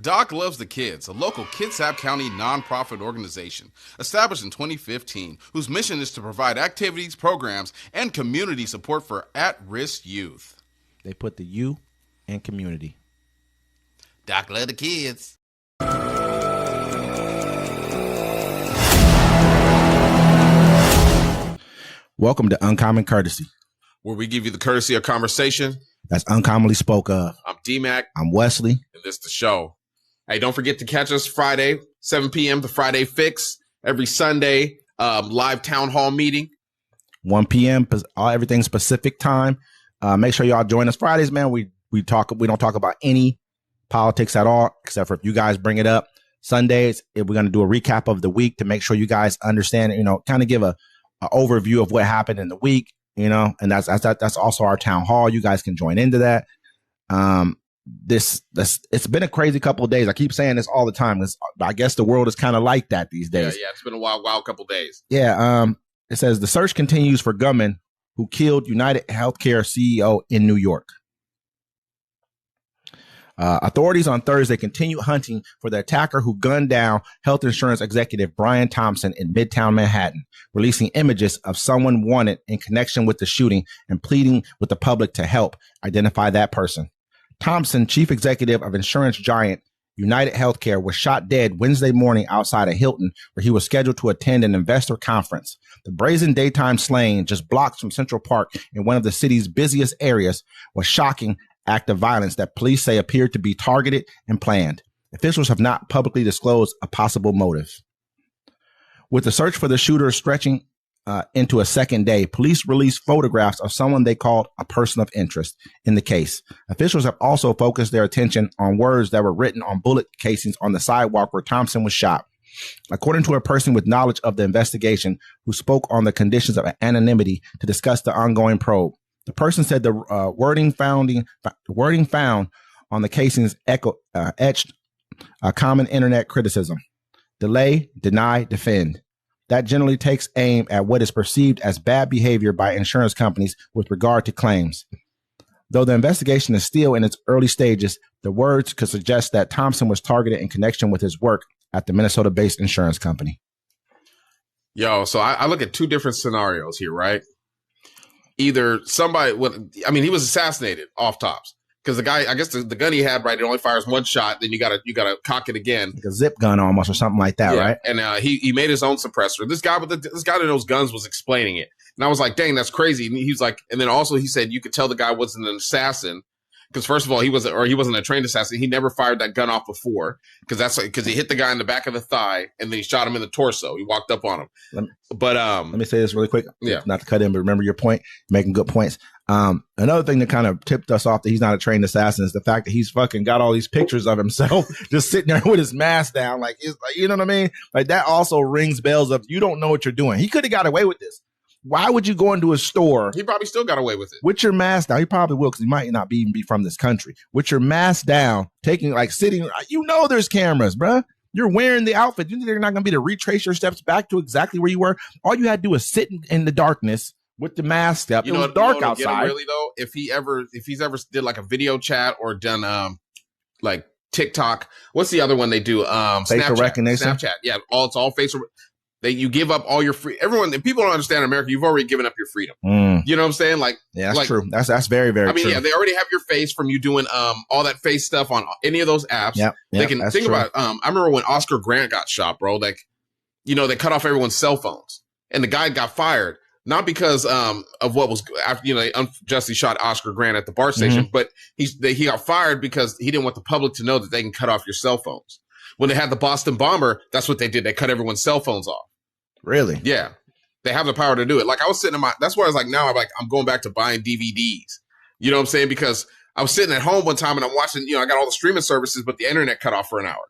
Doc Loves the Kids, a local Kitsap County nonprofit organization established in 2015, whose mission is to provide activities, programs, and community support for at-risk youth. They put the U in community. Doc Loves the Kids. Welcome to Uncommon Courtesy, where we give you the courtesy of conversation that's uncommonly spoke of. I'm D-Mac. I'm Wesley. And this is the show. Hey, don't forget to catch us Friday, 7 p.m. The Friday Fix. Every Sunday, live town hall meeting. 1 p.m. Everything's Pacific time. Make sure y'all join us Fridays, man. We don't talk about any politics at all, except for if you guys bring it up. Sundays, we're going to do a recap of the week to make sure you guys understand, kind of give a overview of what happened in the week, and that's also our town hall. You guys can join into that. It's been a crazy couple of days. I keep saying this all the time. I guess the world is kind of like that these days. Yeah, it's been a wild couple of days. Yeah. It says the search continues for gunman who killed UnitedHealthcare CEO in New York. Authorities on Thursday continue hunting for the attacker who gunned down health insurance executive Brian Thompson in Midtown Manhattan, releasing images of someone wanted in connection with the shooting and pleading with the public to help identify that person. Thompson, chief executive of insurance giant UnitedHealthcare, was shot dead Wednesday morning outside of Hilton, where he was scheduled to attend an investor conference. The brazen daytime slaying, just blocks from Central Park in one of the city's busiest areas, was shocking act of violence that police say appeared to be targeted and planned. Officials have not publicly disclosed a possible motive. With the search for the shooter stretching into a second day, police released photographs of someone they called a person of interest in the case. Officials have also focused their attention on words that were written on bullet casings on the sidewalk where Thompson was shot. According to a person with knowledge of the investigation who spoke on the conditions of anonymity to discuss the ongoing probe, the person said the wording found on the casings etched a common internet criticism: delay, deny, defend. That generally takes aim at what is perceived as bad behavior by insurance companies with regard to claims. Though the investigation is still in its early stages, the words could suggest that Thompson was targeted in connection with his work at the Minnesota-based insurance company. Yo, so I look at two different scenarios here, right? Either he was assassinated off tops. Because the guy, I guess the gun he had, right, it only fires one shot. Then you gotta cock it again, like a zip gun almost, or something like that, yeah. Right? And he made his own suppressor. This guy that knows guns was explaining it, and I was like, "Dang, that's crazy." And he was like, and then also he said you could tell the guy wasn't an assassin because first of all he wasn't a trained assassin. He never fired that gun off before because he hit the guy in the back of the thigh and then he shot him in the torso. He walked up on him. Let me say this really quick. Yeah, not to cut in, but remember your point. You're making good points. Another thing that kind of tipped us off that he's not a trained assassin is the fact that he's fucking got all these pictures of himself just sitting there with his mask down. Like, it's like, you know what I mean? Like, that also rings bells of you don't know what you're doing. He could have got away with this. Why would you go into a store? He probably still got away with it. With your mask down. He probably will because he might not even be from this country. With your mask down, sitting, there's cameras, bruh. You're wearing the outfit. You think they're not going to be to retrace your steps back to exactly where you were? All you had to do was sit in the darkness with the mask up. It was dark outside. Really though, if he's ever did like a video chat or done like TikTok. What's the other one they do? Facial recognition. Snapchat. Yeah, it's all facial. You give up all your free. Everyone, if people don't understand America, you've already given up your freedom. You know what I'm saying? Like, yeah, that's true. That's very, very true. Yeah, they already have your face from you doing all that face stuff on any of those apps. Yeah, they can think about. I remember when Oscar Grant got shot, bro. Like, they cut off everyone's cell phones, and the guy got fired not because of what was after. They unjustly shot Oscar Grant at the BART station, but he got fired because he didn't want the public to know that they can cut off your cell phones. When they had the Boston bomber, that's what they did. They cut everyone's cell phones off. Really? Yeah. They have the power to do it. Like I was sitting that's why I was like, now I'm going back to buying DVDs. You know what I'm saying? Because I was sitting at home one time and I'm watching, I got all the streaming services, but the internet cut off for an hour.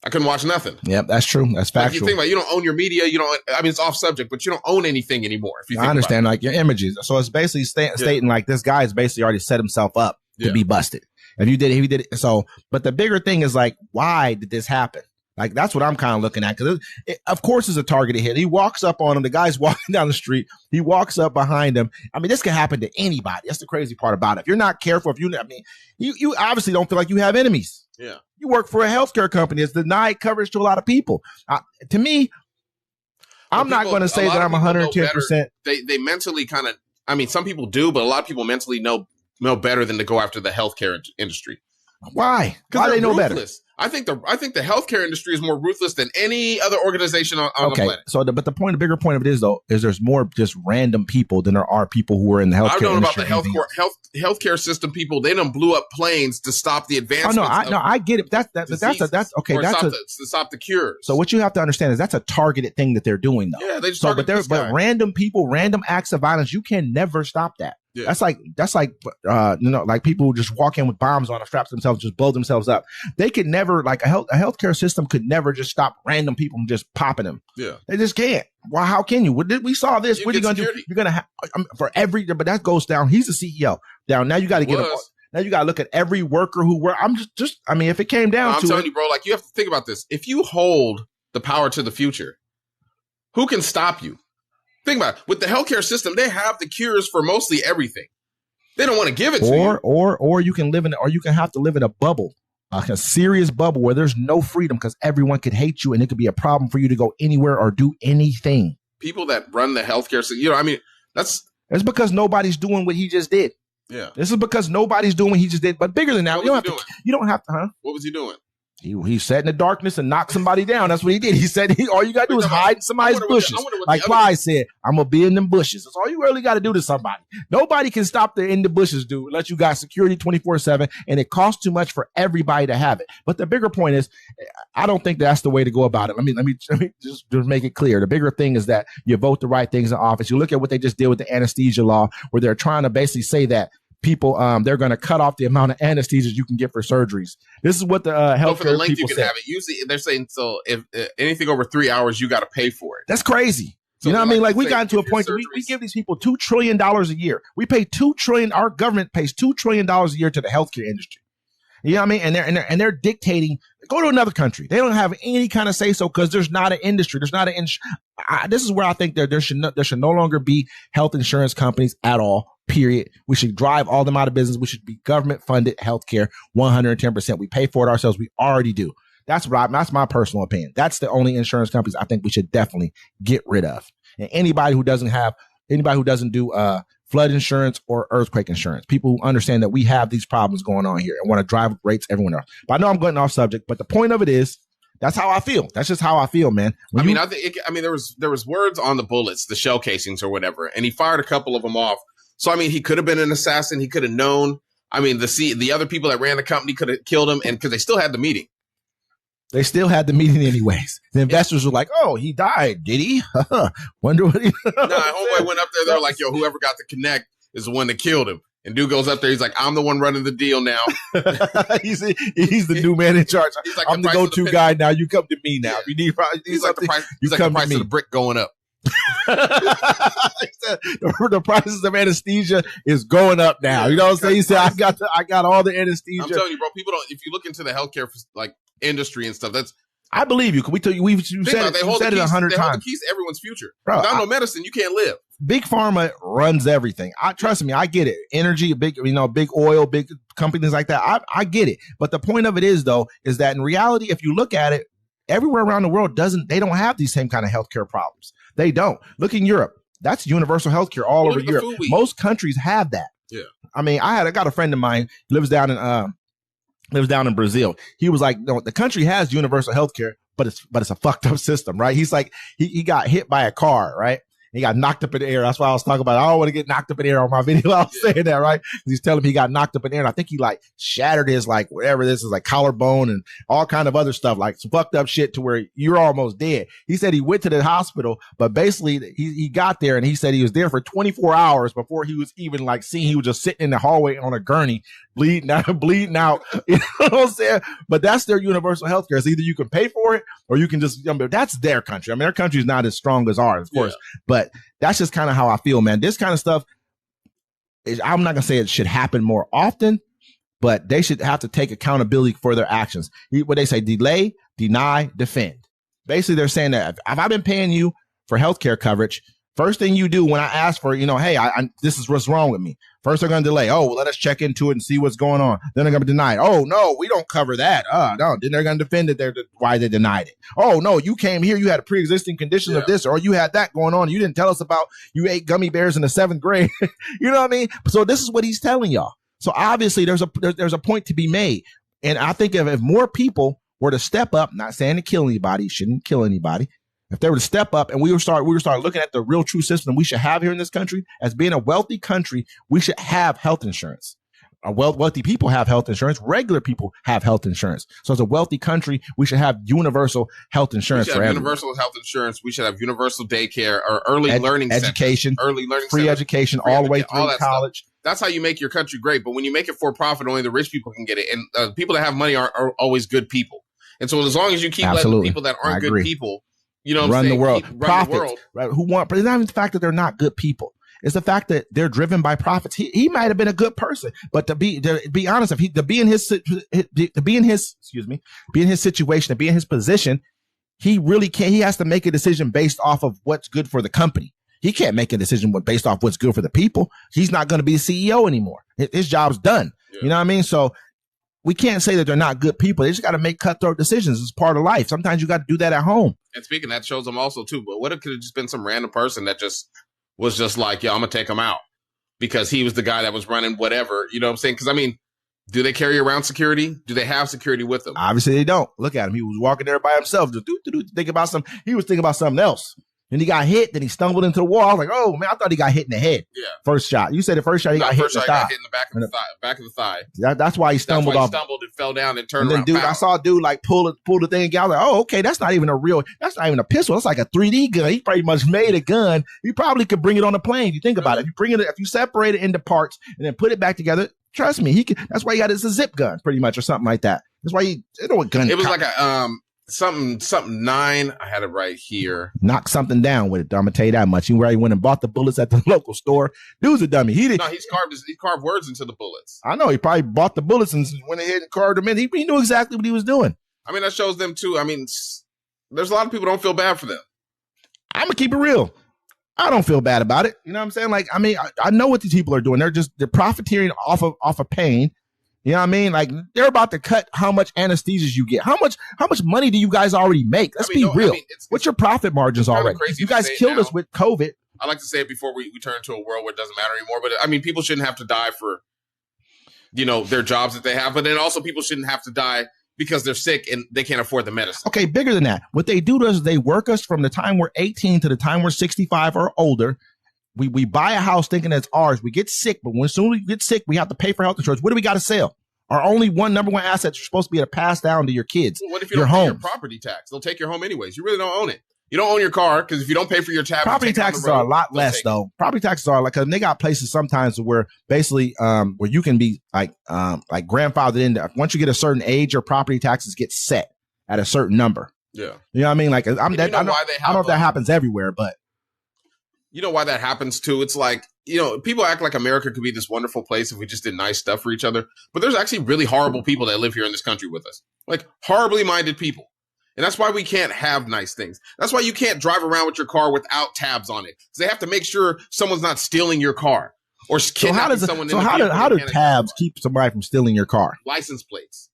I couldn't watch nothing. Yep, that's true. That's factual. Like you think about, you don't own your media. It's off subject, but you don't own anything anymore. If you think I understand, like your images. So it's basically stating like this guy has basically already set himself up to be busted. If he did it. So, but the bigger thing is like, why did this happen? Like, that's what I'm kind of looking at. Because, of course, it's a targeted hit. He walks up on him. The guy's walking down the street. He walks up behind him. I mean, this can happen to anybody. That's the crazy part about it. If you're not careful, you obviously don't feel like you have enemies. Yeah. You work for a healthcare company. It's denied coverage to a lot of people. To me, I'm not going to say that I'm 110%. They mentally kind of, I mean, some people do, but a lot of people mentally know better than to go after the healthcare industry. Why? Why they know better? I think the healthcare industry is more ruthless than any other organization on the planet. So, but the bigger point of it is though, is there's more just random people than there are people who are in the healthcare industry. I don't know about the healthcare system people. They done blew up planes to stop the advancement. I get it. That's okay. To stop the cures. So what you have to understand is that's a targeted thing that they're doing though. Yeah, they just but random people, random acts of violence, you can never stop that. Yeah. That's like like people who just walk in with bombs on, strap themselves, just blow themselves up. They could never, like a healthcare system could never just stop random people from just popping them. Yeah, they just can't. Well, how can you? We saw this. What are you gonna do? You're gonna have for every, but that goes down. He's the CEO. Now you got to get him. Now you got to look at every worker who work. I mean, if it came down to I'm telling you, bro, like you have to think about this. If you hold the power to the future, who can stop you? Think about it. With the healthcare system, they have the cures for mostly everything. They don't want to give it to you. Or you can have to live in a bubble, a serious bubble where there's no freedom because everyone could hate you and it could be a problem for you to go anywhere or do anything. People that run the healthcare system, I mean, it's because nobody's doing what he just did. Yeah. This is because nobody's doing what he just did. But bigger than that, you don't have to, huh? What was he doing? He sat in the darkness and knocked somebody down. That's what he did. He said, all you got to do is hide in somebody's bushes. Like Clyde said, I'm going to be in them bushes. That's all you really got to do to somebody. Nobody can stop the in the bushes, dude, unless you got security 24/7, and it costs too much for everybody to have it. But the bigger point is, I don't think that's the way to go about it. Let me just make it clear. The bigger thing is that you vote the right things in office. You look at what they just did with the anesthesia law, where they're trying to basically say that people, they're going to cut off the amount of anesthesias you can get for surgeries. This is what the healthcare for the length people you can have it. Usually, they're saying so if anything over 3 hours, you got to pay for it. That's crazy. So you know what I mean? Like we got into a point where we give these people $2 trillion a year. We pay $2 trillion. Our government pays $2 trillion a year to the healthcare industry. You know what I mean? And they're dictating. Go to another country. They don't have any kind of say so because there's not an industry. There's not an. This is where I think there should no longer be health insurance companies at all. Period. We should drive all them out of business. We should be government funded healthcare 110%. We pay for it ourselves. We already do. That's my personal opinion. That's the only insurance companies I think we should definitely get rid of. And anybody who doesn't do flood insurance or earthquake insurance, people who understand that we have these problems going on here and want to drive rates everyone else. But I know I'm getting off subject, but the point of it is, that's how I feel. That's just how I feel, man. There was words on the bullets, the shell casings or whatever, and he fired a couple of them off. So, I mean, he could have been an assassin. He could have known. I mean, the other people that ran the company could have killed him, and because they still had the meeting. They still had the meeting anyways. The investors were like, "Oh, he died, did he? Wonder what he." Homeboy went up there. They're like, "Yo, whoever got the connect is the one that killed him." And dude goes up there. He's like, "I'm the one running the deal now." he's the new man in charge. He's like, I'm the go-to guy now. You come to me now. Yeah. You need. He's like the price of the brick going up. The prices of anesthesia is going up now. You know what I'm saying? He said, I got all the anesthesia. I'm telling you, bro, people don't, if you look into the healthcare like industry and stuff, I believe you. Can we tell you, we've said it 100 times. They hold the keys to everyone's future. Bro, without no medicine, you can't live. Big pharma runs everything. Trust me, I get it. Energy, big oil, big companies like that. I get it. But the point of it is though, is that in reality, if you look at it, everywhere around the world they don't have these same kind of healthcare problems. They don't. Look in Europe. That's universal healthcare all over Europe. Most countries have that. Yeah. I mean, I got a friend of mine lives down in Brazil. He was like, no, the country has universal healthcare, but it's a fucked up system, right? He's like, he got hit by a car, right? He got knocked up in the air. That's why I was talking about, I don't want to get knocked up in the air on my video. I was saying that, right? He's telling me he got knocked up in the air. And I think he like shattered his like whatever this is, like collarbone and all kind of other stuff, like some fucked up shit to where you're almost dead. He said he went to the hospital, but basically he got there and he said he was there for 24 hours before he was even like seen. He was just sitting in the hallway on a gurney, bleeding out. You know what I'm saying? But that's their universal health care. It's either you can pay for it or you can just, that's their country. I mean, their country is not as strong as ours, of course, but that's just kind of how I feel, man. This kind of stuff I'm not going to say it should happen more often, but they should have to take accountability for their actions. What they say, delay, deny, defend. Basically, they're saying that if I've been paying you for healthcare coverage First thing you do when I ask for, hey, this is what's wrong with me. First, they're going to delay. Oh, well, let us check into it and see what's going on. Then they're going to deny it. Oh, no, we don't cover that. No. Then they're going to defend it. Why they denied it. Oh, no, you came here. You had a pre-existing condition of this, or you had that going on. You didn't tell us about you ate gummy bears in the 7th grade. You know what I mean? So this is what he's telling y'all. So obviously there's a point to be made. And I think if more people were to step up, not saying to kill anybody, shouldn't kill anybody. If they were to step up and we would start looking at the real true system we should have here in this country, as being a wealthy country, we should have health insurance. Wealthy people have health insurance. Regular people have health insurance. So as a wealthy country, we should have universal health insurance. We should have universal health insurance. We should have universal daycare or early learning education, centers, early learning free centers, education all the way through college. Stuff. That's how you make your country great. But when you make it for profit, only the rich people can get it. And people that have money are always good people. And so as long as you keep letting the people that aren't good people, run the world. Profits, right? But it's not even the fact that they're not good people. It's the fact that they're driven by profits. He might have been a good person, but to be honest, to be in his situation, to be in his position, he really can't. He has to make a decision based off of what's good for the company. He can't make a decision based off what's good for the people. He's not going to be a CEO anymore. His job's done. Yeah. You know what I mean? So we can't say that they're not good people. They just got to make cutthroat decisions. It's part of life. Sometimes you got to do that at home. And speaking, that shows them also too. But what if it could have just been some random person that just was just like, yo, I'm gonna take him out because he was the guy that was running whatever. You know what I'm saying? Because I mean, do they carry around security? Do they have security with them? Obviously, they don't. Look at him. He was walking there by himself. He was thinking about something else. And he got hit. Then he stumbled into the wall. I was like, oh man, I thought he got hit in the head. Yeah. First shot. You said the first shot he got hit in the thigh. Got hit in the back of the thigh. That's why he stumbled off. He stumbled and fell down and turned and then, around. Dude, I saw a dude like pull the thing out. Like, oh, okay, that's not even a pistol. That's like a 3D gun. He pretty much made a gun. He probably could bring it on a plane. If you think about it, if you separate it into parts and then put it back together, trust me, he can. That's why he got it's a zip gun, pretty much, or something like that. That's why what gun. It was like a something 9. I had it right here. Knock something down with it. I'm gonna tell you that much. He already went and bought the bullets at the local store. Dude's a dummy. He carved words into the bullets. I know. He probably bought the bullets and went ahead and carved them in. He knew exactly what he was doing. I mean, that shows them too. I mean, there's a lot of people don't feel bad for them. I'm gonna keep it real. I don't feel bad about it. You know what I'm saying? Like, I mean, I know what these people are doing. They're profiteering off of pain. You know what I mean? Like, they're about to cut how much anesthesias you get. How much money do you guys already make? Let's be real. What's your profit margins already? You guys killed us with COVID. I like to say it before we turn to a world where it doesn't matter anymore. But I mean, people shouldn't have to die for, their jobs that they have. But then also people shouldn't have to die because they're sick and they can't afford the medicine. Okay, bigger than that. What they do to us is they work us from the time we're 18 to the time we're 65 or older. We buy a house thinking it's ours. We get sick, but as soon as we get sick, we have to pay for health insurance. What do we got to sell? Our only number one asset you're supposed to be able to pass down to your kids. Well, what if you don't pay your property tax? They'll take your home anyways. You really don't own it. You don't own your car because if you don't pay for your tab, property taxes are a lot less though. Property taxes are because they got places sometimes where basically where you can be like grandfathered in. Once you get a certain age, your property taxes get set at a certain number. Yeah, you know what I mean. Like I don't know if that happens everywhere, but you know why that happens too. It's like people act like America could be this wonderful place if we just did nice stuff for each other. But there's actually really horrible people that live here in this country with us, like horribly minded people. And that's why we can't have nice things. That's why you can't drive around with your car without tabs on it. Because they have to make sure someone's not stealing your car or kidnapping someone. So how do tabs keep somebody from stealing your car? License plates.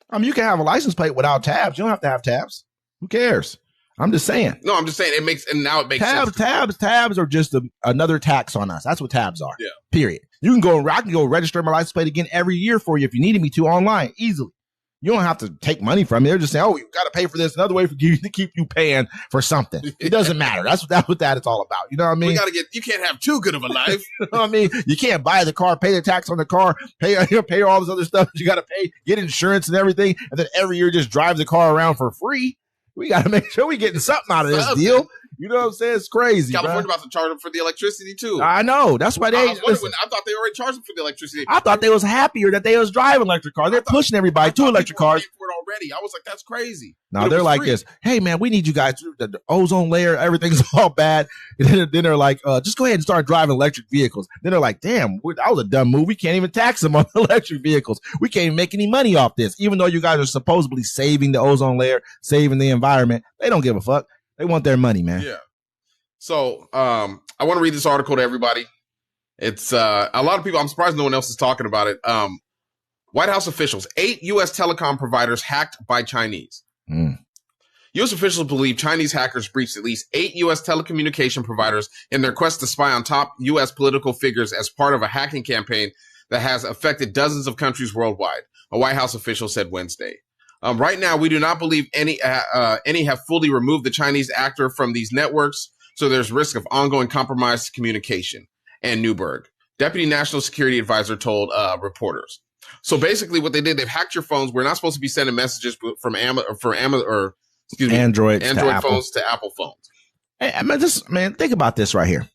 I mean, you can have a license plate without tabs. You don't have to have tabs. Who cares? I'm just saying. No, I'm just saying it makes sense. Tabs are just another tax on us. That's what tabs are. Yeah. Period. I can go register my license plate again every year for you if you needed me to online easily. You don't have to take money from me. They're just saying, oh, you got to pay for this. Another way for you to keep you paying for something. It doesn't matter. That's what that is all about. You know what I mean? You can't have too good of a life. You know what I mean? You can't buy the car, pay the tax on the car, pay all this other stuff that you got to pay, get insurance and everything. And then every year just drive the car around for free. We got to make sure we're getting something out of this deal. You know what I'm saying? It's crazy. California about to charge them for the electricity too. I know. That's why I thought they already charged them for the electricity. I thought they was happier that they was driving electric cars. They're pushing everybody to electric cars. For it already. I was like, that's crazy. No, they're like this. Hey man, we need you guys. The ozone layer, everything's all bad. And then they're like, just go ahead and start driving electric vehicles. Then they're like, damn, that was a dumb move. We can't even tax them on electric vehicles. We can't even make any money off this, even though you guys are supposedly saving the ozone layer, saving the environment. They don't give a fuck. They want their money, man. Yeah. So I want to read this article to everybody. It's a lot of people. I'm surprised no one else is talking about it. White House officials, 8 U.S. telecom providers hacked by Chinese. U.S. officials believe Chinese hackers breached at least 8 U.S. telecommunication providers in their quest to spy on top U.S. political figures as part of a hacking campaign that has affected dozens of countries worldwide, a White House official said Wednesday. Right now, we do not believe any have fully removed the Chinese actor from these networks, so there's risk of ongoing compromised communication. And Newberg, Deputy National Security Advisor, told reporters. So basically, what they did, they've hacked your phones. We're not supposed to be sending messages from Android phones to Apple phones. Hey, man, think about this right here.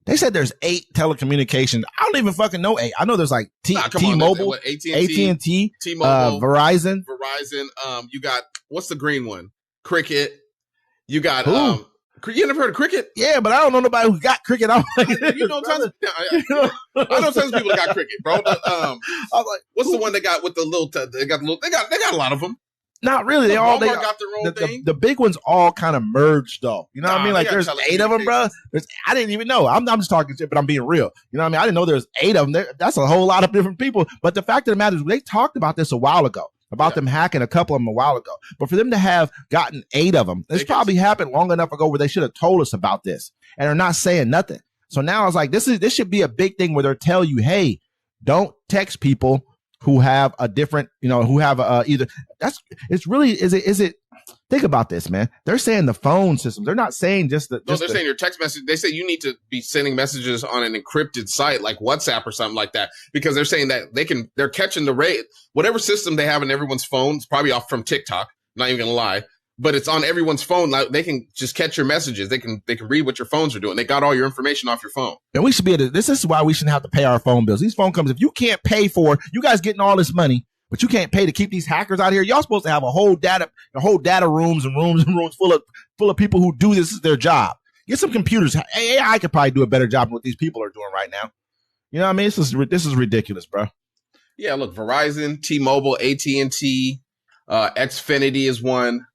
They said there's 8 telecommunications. I don't even fucking know 8. I know there's like T-Mobile, AT&T, T-Mobile, Verizon. You got, what's the green one? Cricket. You got you never heard of Cricket? Yeah, but I don't know nobody who got Cricket. I'm like, you know, I know tons of people that got Cricket, bro. But, I was like, what's the one they got with the little? They got a lot of them. Not really. They all got their own thing. The big ones all kind of merged, though. You know what I mean? Like there's 8 of them, bro. I didn't even know. I'm just talking shit, but I'm being real. You know what I mean? I didn't know there's 8 of them. That's a whole lot of different people. But the fact of the matter is, they talked about this a while ago. About them hacking a couple of them a while ago. But for them to have gotten 8 of them, this probably happened long enough ago where they should have told us about this. And they're not saying nothing. So now it's like, this should be a big thing where they're telling you, hey, don't text people who have a different, who have either. Is it? Think about this, man. They're saying the phone systems. They're not saying just the. No, they're saying your text message. They say you need to be sending messages on an encrypted site like WhatsApp or something like that, because they're saying that they're catching the rate. Whatever system they have in everyone's phone, it's probably off from TikTok. Not even gonna lie, but it's on everyone's phone. Like, they can just catch your messages. They can read what your phones are doing. They got all your information off your phone. And we should be able to. This is why we shouldn't have to pay our phone bills. These phone companies, if you can't pay for, you guys getting all this money, but you can't pay to keep these hackers out here. Y'all supposed to have a whole data rooms and rooms full of people who do this as their job. Get some computers. AI could probably do a better job than what these people are doing right now. You know what I mean? This is ridiculous, bro. Yeah, look, Verizon, T-Mobile, AT&T, Xfinity is one.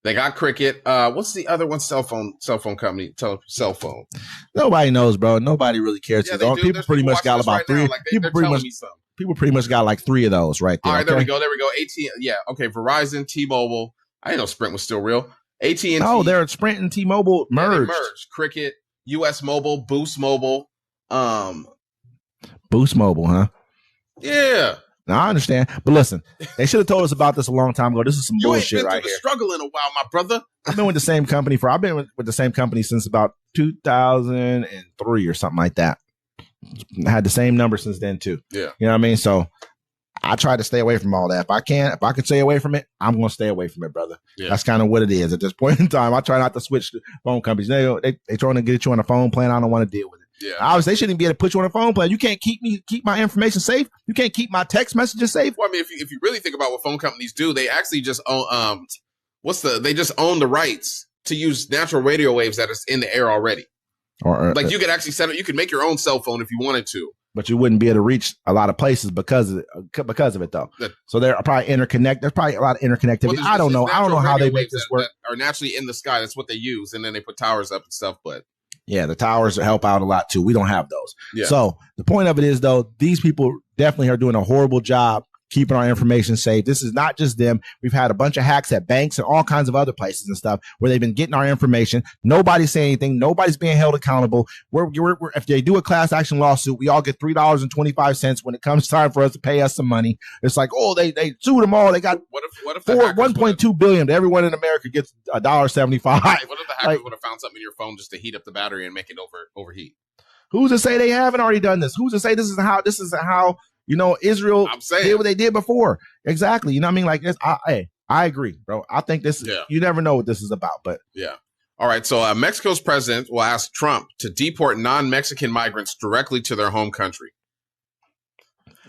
They got Cricket. What's the other one? Cell phone company. Cell phone. Nobody knows, bro. Nobody really cares. Yeah, people pretty much got about 3. People pretty much got like 3 of those right there. All right, there we go. Yeah, okay. Verizon, T-Mobile. I didn't know Sprint was still real. AT&T. Oh, they're Sprint and T-Mobile merged. Cricket, US Mobile, Boost Mobile. Boost Mobile, huh? Yeah. Now, I understand, but listen, they should have told us about this a long time ago. This is some bullshit right here. Struggle in a while, my brother. I've been with the same company since about 2003 or something like that. I had the same number since then too. Yeah. You know what I mean? So I try to stay away from all that. If I can stay away from it, I'm going to stay away from it, brother. Yeah. That's kind of what it is at this point in time. I try not to switch to phone companies. They trying to get you on a phone plan. I don't want to deal with it. Yeah. Obviously, they shouldn't be able to put you on a phone plan. You can't keep my information safe. You can't keep my text messages safe. Well, I mean, if you really think about what phone companies do, they actually just own they just own the rights to use natural radio waves that is in the air already. Or like you could actually set up, you could make your own cell phone if you wanted to. But you wouldn't be able to reach a lot of places because of it, though. So they're probably interconnect. There's probably a lot of interconnectivity. Well, I don't know how they make this work. That are naturally in the sky. That's what they use, and then they put towers up and stuff. But yeah, the towers help out a lot too. We don't have those. Yeah. So the point of it is, though, these people definitely are doing a horrible job keeping our information safe. This is not just them. We've had a bunch of hacks at banks and all kinds of other places and stuff where they've been getting our information. Nobody's saying anything. Nobody's being held accountable. We're if they do a class action lawsuit, we all get $3.25 when it comes time for us to pay us some money. It's like, oh, they sued them all. They got what if 1.2 billion. Everyone in America gets $1.75. What if the hackers would have found something in your phone just to heat up the battery and make it overheat? Who's to say they haven't already done this? Who's to say this is how Israel did what they did before? Exactly. You know what I mean? Like this. I agree, bro. I think this. Yeah. You never know what this is about, but yeah. All right. So Mexico's president will ask Trump to deport non-Mexican migrants directly to their home country.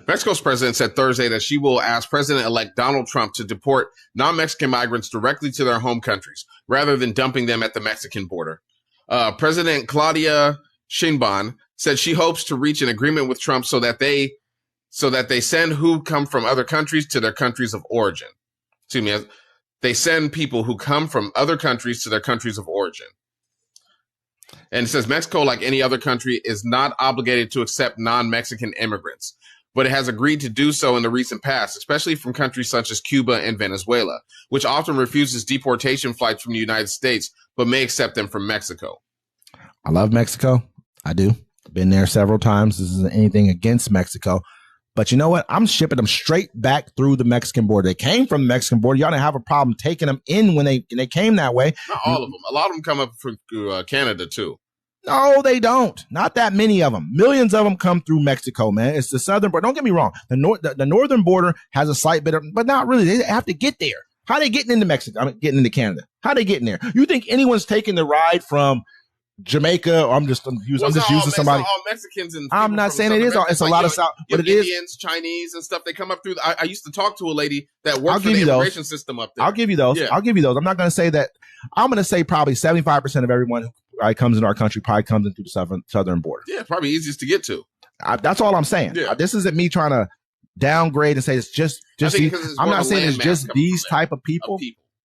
Mexico's president said Thursday that she will ask President-elect Donald Trump to deport non-Mexican migrants directly to their home countries rather than dumping them at the Mexican border. President Claudia Sheinbaum said she hopes to reach an agreement with Trump so that they send who come from other countries to their countries of origin. Excuse me. They send people who come from other countries to their countries of origin. And it says Mexico, like any other country, is not obligated to accept non-Mexican immigrants, but it has agreed to do so in the recent past, especially from countries such as Cuba and Venezuela, which often refuses deportation flights from the United States, but may accept them from Mexico. I love Mexico. I do. Been there several times. This isn't anything against Mexico. But you know what? I'm shipping them straight back through the Mexican border. They came from the Mexican border. Y'all didn't have a problem taking them in when they came that way. Not all of them. A lot of them come up from Canada, too. No, they don't. Not that many of them. Millions of them come through Mexico, man. It's the southern border. Don't get me wrong. The northern border has a slight bit of, but not really. They have to get there. How they getting into Mexico? I mean, getting into Canada. How they getting there? You think anyone's taking the ride from Jamaica? Or I'm just using somebody. All Mexicans and I'm not saying it is all. It's like, a lot of South, but it Indians, Chinese, and stuff. They come up through. I used to talk to a lady that worked for the immigration system up there. I'll give you those. Yeah. I'll give you those. I'm not going to say that. I'm going to say probably 75% of everyone who comes in our country probably comes in through the southern border. Yeah, probably easiest to get to. That's all I'm saying. Yeah. This isn't me trying to downgrade and say it's just I'm not saying it's just these type of people.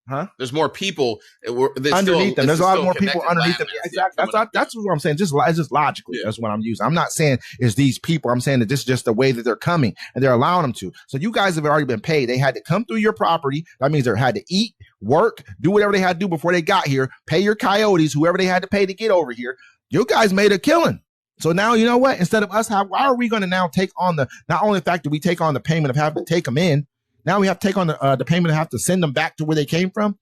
Huh? There's more people underneath them. There's a lot more people underneath them. Exactly. That's what I'm saying. It's just logically. Yeah. That's what I'm using. I'm not saying it's these people. I'm saying that this is just the way that they're coming and they're allowing them to. So you guys have already been paid. They had to come through your property. That means they had to eat, work, do whatever they had to do before they got here. Pay your coyotes, whoever they had to pay to get over here. You guys made a killing. So now, you know what? Instead of us, why are we going to now take on not only the fact that we take on the payment of having to take them in, now we have to take on the payment of have to send them back to where they came from.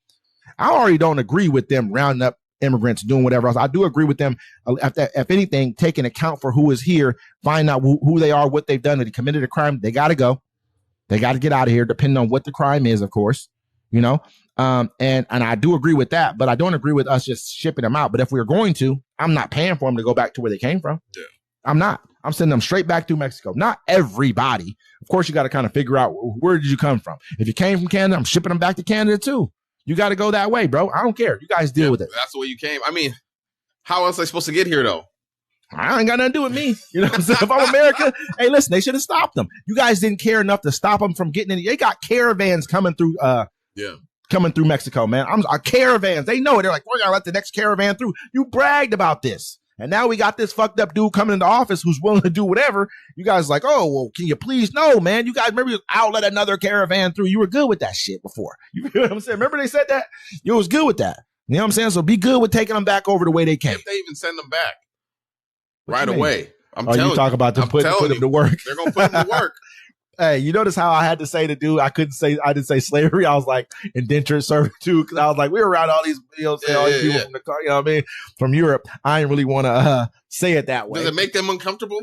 I already don't agree with them rounding up immigrants, doing whatever else. I do agree with them, if anything, taking account for who is here, find out who they are, what they've done. If they committed a crime, they got to go. They got to get out of here, depending on what the crime is, of course, you know. And I do agree with that, but I don't agree with us just shipping them out. But if we're going to, I'm not paying for them to go back to where they came from. Yeah. I'm not. I'm sending them straight back through Mexico. Not everybody. Of course, you got to kind of figure out where did you come from. If you came from Canada, I'm shipping them back to Canada too. You got to go that way, bro. I don't care. You guys deal with it. That's the way you came. I mean, how else are they supposed to get here, though? I ain't got nothing to do with me. You know what I'm saying? If I'm America, hey, listen, they should have stopped them. You guys didn't care enough to stop them from getting in. They got caravans coming through. Coming through Mexico, man. Caravans. They know it. They're like, we're gonna let the next caravan through. You bragged about this. And now we got this fucked up dude coming into office who's willing to do whatever. You guys like, oh, well, can you please? No, man. You guys remember you outlet another caravan through. You were good with that shit before. You know what I'm saying? Remember they said that? You was good with that. You know what I'm saying? So be good with taking them back over the way they came. If they even send them back right away. I'm telling you. You talk about them putting them to work. They're going to put them to work. Hey, you notice how I had to say to do? I didn't say slavery. I was like indentured servitude because I was like, we were around all these, all these people from the car, you know what I mean? From Europe. I didn't really want to say it that way. Does it make them uncomfortable?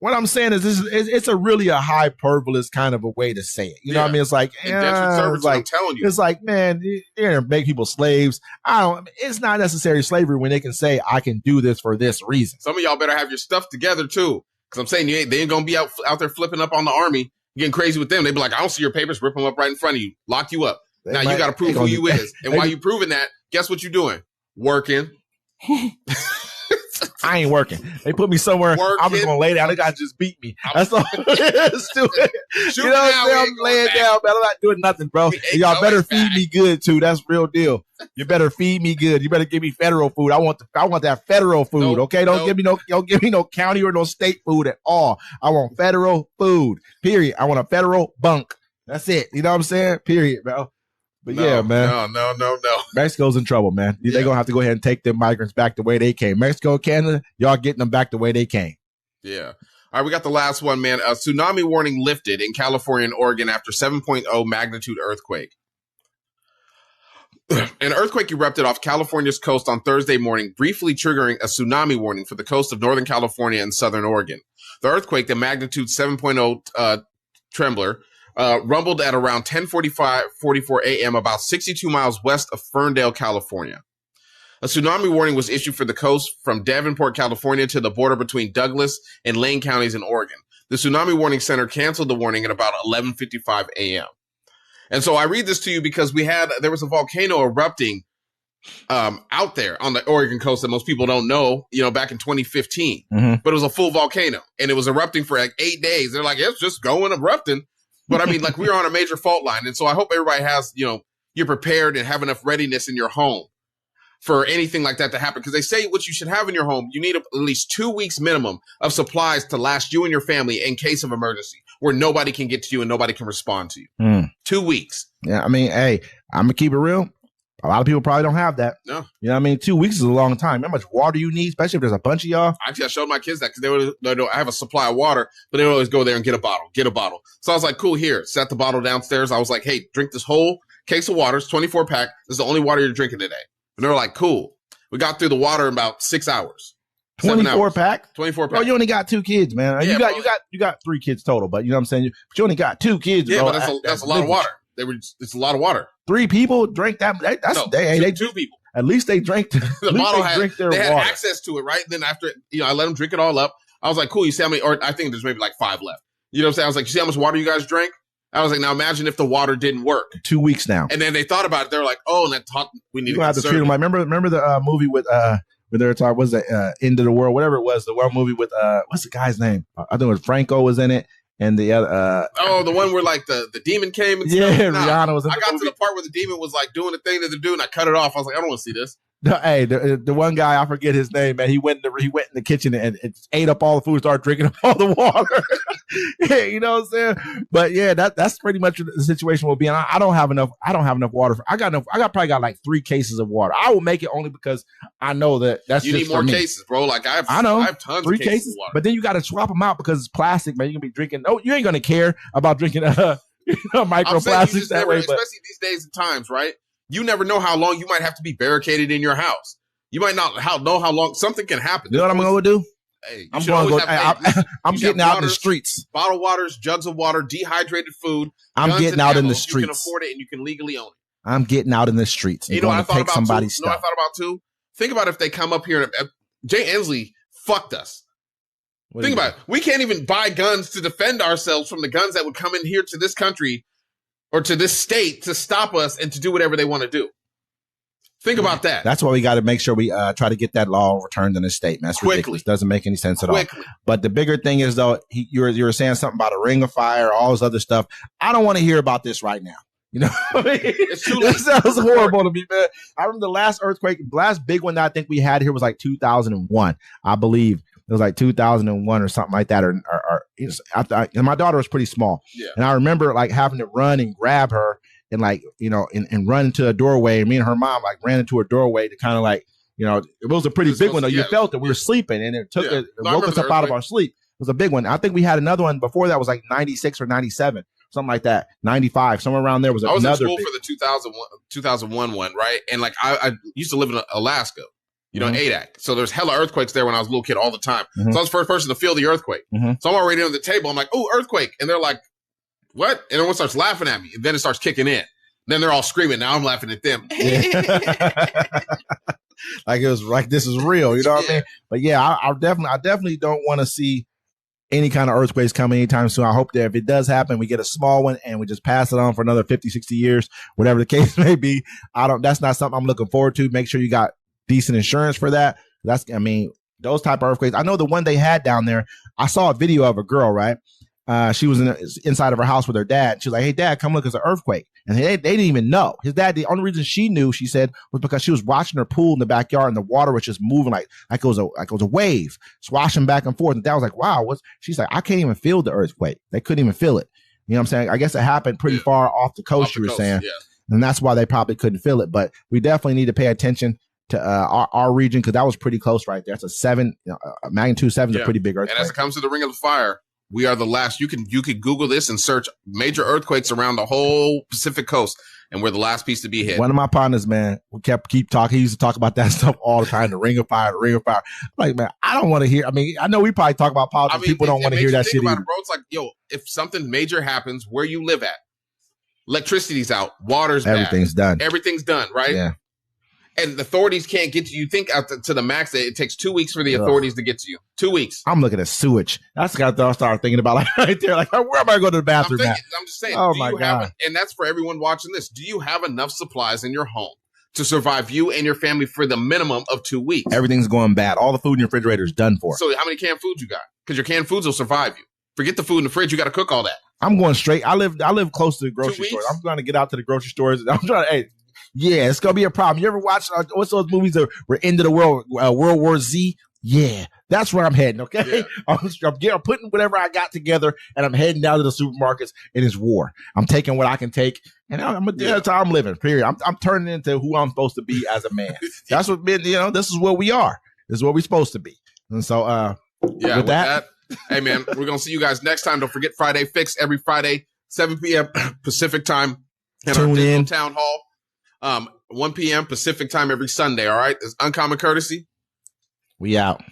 What I'm saying is it's really a hyperbolous kind of a way to say it. You know what I mean? It's like, I'm telling you. It's like, man, you're going to make people slaves. It's not necessarily slavery when they can say, I can do this for this reason. Some of y'all better have your stuff together too. Because I'm saying they ain't going to be out there flipping up on the army. Getting crazy with them. They be like, I don't see your papers, rip them up right in front of you, lock you up. You got to prove who you is. And while you proving that, guess what you doing? Working. I ain't working. They put me somewhere. I'm just gonna lay down. They gotta just beat me. That's all. It's stupid. You know what I'm saying? I'm laying down, man. I'm not doing nothing, bro. Y'all better feed me good too. That's real deal. You better feed me good. You better give me federal food. I want that federal food. Okay, don't give me no county or no state food at all. I want federal food. Period. I want a federal bunk. That's it. You know what I'm saying? Period, bro. But yeah, man. No. Mexico's in trouble, man. They're going to have to go ahead and take them migrants back the way they came. Mexico, Canada, y'all getting them back the way they came. Yeah. All right, we got the last one, man. A tsunami warning lifted in California and Oregon after 7.0 magnitude earthquake. An earthquake erupted off California's coast on Thursday morning, briefly triggering a tsunami warning for the coast of Northern California and Southern Oregon. The earthquake, the magnitude 7.0 trembler, rumbled at around 10:44 a.m. about 62 miles west of Ferndale, California. A tsunami warning was issued for the coast from Davenport, California to the border between Douglas and Lane counties in Oregon. The Tsunami Warning Center canceled the warning at about 11:55 a.m. And so I read this to you because there was a volcano erupting out there on the Oregon coast that most people don't know, back in 2015. Mm-hmm. But it was a full volcano and it was erupting for like 8 days. They're like, it's just going erupting. But I mean, like we were on a major fault line. And so I hope everybody has, you're prepared and have enough readiness in your home for anything like that to happen. Because they say what you should have in your home, you need at least 2 weeks minimum of supplies to last you and your family in case of emergency, where nobody can get to you and nobody can respond to you. 2 weeks. Yeah, I mean, hey, I'm going to keep it real. A lot of people probably don't have that. No. You know what I mean? 2 weeks is a long time. How much water you need, especially if there's a bunch of y'all? Actually, I showed my kids that because I have a supply of water, but they would always go there and get a bottle. So I was like, cool, here, set the bottle downstairs. I was like, hey, drink this whole case of water. It's 24 pack. This is the only water you're drinking today. And they were like, cool. We got through the water in about 6 hours. 24 pack? 24 pack. Oh, you only got 2 kids, man. Yeah, you got 3 kids total, but you know what I'm saying? But you only got 2 kids, yeah, bro. but that's a lot of water. It's a lot of water. 3 people drank that. They 2 people. At least they drank The bottle they had water. access to it, right? Then after, I let them drink it all up. I was like, cool, you see how many, or I think there's maybe like 5 left. You know what I'm saying? I was like, you see how much water you guys drank? I was like, now imagine if the water didn't work. 2 weeks now. And then they thought about it. They were like, oh, and that we need to have to treat them like, remember the movie with, where they were talking, was it End of the World, whatever it was, the one movie with, what's the guy's name? I think it was Franco was in it. And the other, the one where like the demon came and stuff. Yeah, Rihanna was in I got to the part where the demon was like doing the thing that the dude, and I cut it off. I was like, I don't want to see this. Hey, the one guy, I forget his name, man. He went in the kitchen and ate up all the food, started drinking up all the water. Yeah, you know what I'm saying? But yeah, that's pretty much the situation will be. And I don't have enough water. I probably got like 3 cases of water. I will make it only because I know that's you just need more for me. cases, bro. Like I know. I have tons 3 of cases of water. But then you got to swap them out because it's plastic, man. You can be drinking. Oh, you ain't gonna care about drinking microplastics that way. Especially these days and times, right? You never know how long you might have to be barricaded in your house. You might not know how long something can happen. You know what I'm going to do? Hey, I'm getting out in the streets. Bottled waters, jugs of water, dehydrated food. I'm getting out in the streets. You can afford it and you can legally own it. I'm getting out in the streets. You know what I thought about too? You know what I thought about too? Think about if they come up here and Jay Inslee fucked us. Think about it. We can't even buy guns to defend ourselves from the guns that would come in here to this country or to this state to stop us and to do whatever they want to do. Think about that. That's why we got to make sure we try to get that law returned in the state, man. That's quickly. Ridiculous. Doesn't make any sense at all. But the bigger thing is, though, you were saying something about a ring of fire, all this other stuff. I don't want to hear about this right now. You know, it's too late. It sounds horrible to me, man. I remember the last big one that I think we had here was like 2001, I believe. It was like 2001 or something like that. And my daughter was pretty small. Yeah. And I remember like having to run and grab her and like, and run into a doorway. And me and her mom like ran into a doorway to kind of like, it was a pretty big one though. You felt it. We were sleeping and it woke us up out of our sleep. It was a big one. I think we had another one before that was like 96 or 97, something like that. 95, somewhere around there was another. I was in school for the 2001 one, right? And like I used to live in Alaska. ADAC. So there's hella earthquakes there when I was a little kid all the time. So I was the first person to feel the earthquake. So I'm already on the table. I'm like, oh, earthquake. And they're like, what? And everyone starts laughing at me. And then it starts kicking in. Then they're all screaming. Now I'm laughing at them. Like it was like, this is real. You know what I mean? But yeah, I definitely don't want to see any kind of earthquakes coming anytime soon. I hope that if it does happen, we get a small one and we just pass it on for another 50, 60 years, whatever the case may be. That's not something I'm looking forward to. Make sure you got decent insurance for that. Those type of earthquakes. I know the one they had down there. I saw a video of a girl, right? She was inside of her house with her dad. She was like, hey, Dad, come look, it's an earthquake. And they didn't even know. His dad, the only reason she knew, she said, was because she was watching her pool in the backyard and the water was just moving like it was a wave, swashing back and forth. And Dad was like, wow, she's like, I can't even feel the earthquake. They couldn't even feel it. You know what I'm saying? I guess it happened pretty far off the coast, you were saying. Yeah. And that's why they probably couldn't feel it. But we definitely need to pay attention to our region because that was pretty close right there. It's a 7, magnitude 7 is a pretty big earthquake. And as it comes to the Ring of the Fire, we are the last. You can Google this and search major earthquakes around the whole Pacific coast, and we're the last piece to be hit. One of my partners, man, keep talking. He used to talk about that stuff all the time. The Ring of Fire, the Ring of Fire. I'm like, man, I don't want to hear. I mean, I know we probably talk about politics. People don't want to hear that shit either. Bro, it's like, yo, if something major happens where you live at, electricity's out, water's everything's bad. done. Everything's done, right? Yeah. And the authorities can't get to you. Think out to the max that it takes 2 weeks for the authorities to get to you. 2 weeks. I'm looking at sewage. That's the kind of thing I started thinking about like right there. Like, where am I going to the bathroom at? I'm just saying. Oh, my God. And that's for everyone watching this. Do you have enough supplies in your home to survive you and your family for the minimum of 2 weeks? Everything's going bad. All the food in your refrigerator is done for. So how many canned foods you got? Because your canned foods will survive you. Forget the food in the fridge. You got to cook all that. I'm going straight. I live close to the grocery store. I'm trying to get out to the grocery stores. I'm trying to, Yeah, it's gonna be a problem. You ever watch what's those movies that were End of the World, World War Z? Yeah, that's where I'm heading. Okay, yeah. I'm putting whatever I got together, and I'm heading down to the supermarkets. And it's war. I'm taking what I can take, and that's how I'm living. Period. I'm turning into who I'm supposed to be as a man. That's what this is what we are. This is what we're supposed to be. And so, with that, hey man, we're gonna see you guys next time. Don't forget Friday Fix every Friday, 7 p.m. Pacific time, and our digital town hall, 1 p.m. Pacific time every Sunday. All right, it's Uncommon Courtesy. We out.